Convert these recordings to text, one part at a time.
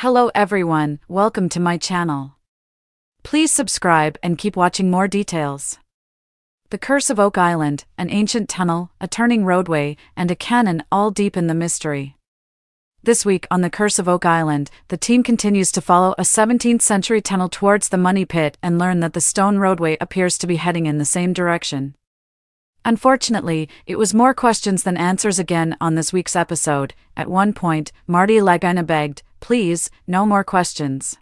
Hello everyone, welcome to my channel. Please subscribe and keep watching more details. The Curse of Oak Island, an ancient tunnel, a turning roadway, and a cannon all deep in the mystery. This week on The Curse of Oak Island, the team continues to follow a 17th century tunnel towards the money pit and learn that the stone roadway appears to be heading in the same direction. Unfortunately, it was more questions than answers again on this week's episode. At one point, Marty Lagina begged, "Please, no more questions."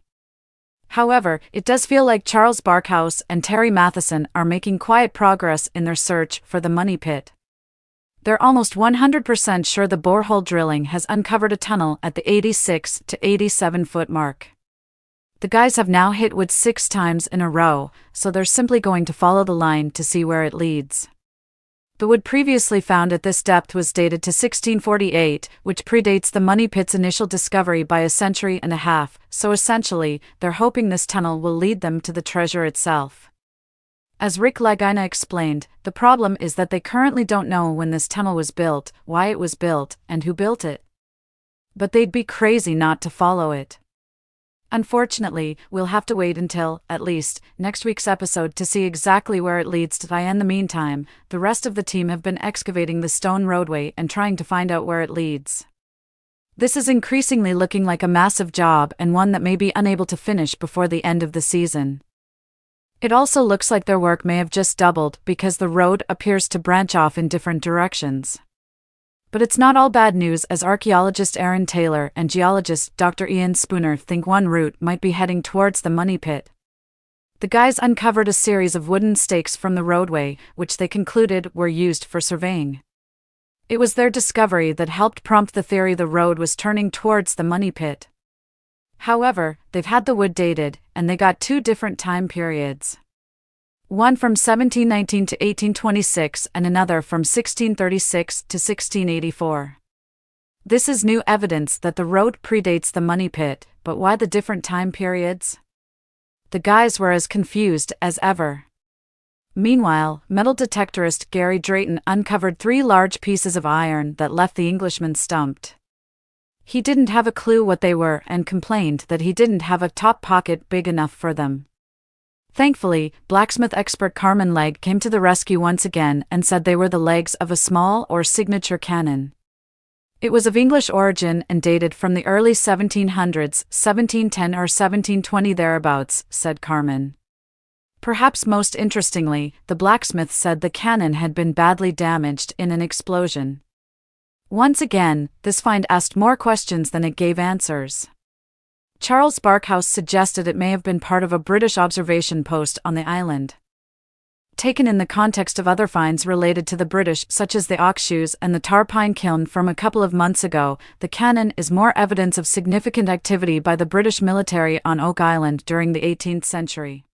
However, it does feel like Charles Barkhouse and Terry Matheson are making quiet progress in their search for the money pit. They're almost 100% sure the borehole drilling has uncovered a tunnel at the 86 to 87 foot mark. The guys have now hit wood 6 times in a row, so they're simply going to follow the line to see where it leads. The wood previously found at this depth was dated to 1648, which predates the money pit's initial discovery by a century and a half, so essentially, they're hoping this tunnel will lead them to the treasure itself. As Rick Lagina explained, the problem is that they currently don't know when this tunnel was built, why it was built, and who built it. But they'd be crazy not to follow it. Unfortunately, we'll have to wait until, at least, next week's episode to see exactly where it leads to. In the meantime, the rest of the team have been excavating the stone roadway and trying to find out where it leads. This is increasingly looking like a massive job and one that may be unable to finish before the end of the season. It also looks like their work may have just doubled because the road appears to branch off in different directions. But it's not all bad news, as archaeologist Aaron Taylor and geologist Dr. Ian Spooner think one route might be heading towards the money pit. The guys uncovered a series of wooden stakes from the roadway, which they concluded were used for surveying. It was their discovery that helped prompt the theory the road was turning towards the money pit. However, they've had the wood dated, and they got 2 different time periods. One from 1719 to 1826 and another from 1636 to 1684. This is new evidence that the road predates the money pit, but why the different time periods? The guys were as confused as ever. Meanwhile, metal detectorist Gary Drayton uncovered 3 large pieces of iron that left the Englishman stumped. He didn't have a clue what they were and complained that he didn't have a top pocket big enough for them. Thankfully, blacksmith expert Carmen Legg came to the rescue once again and said they were the legs of a small or signature cannon. It was of English origin and dated from the early 1700s, 1710 or 1720 thereabouts, said Carmen. Perhaps most interestingly, the blacksmith said the cannon had been badly damaged in an explosion. Once again, this find asked more questions than it gave answers. Charles Barkhouse suggested it may have been part of a British observation post on the island. Taken in the context of other finds related to the British, such as the ox shoes and the tar pine kiln from a couple of months ago, the cannon is more evidence of significant activity by the British military on Oak Island during the 18th century.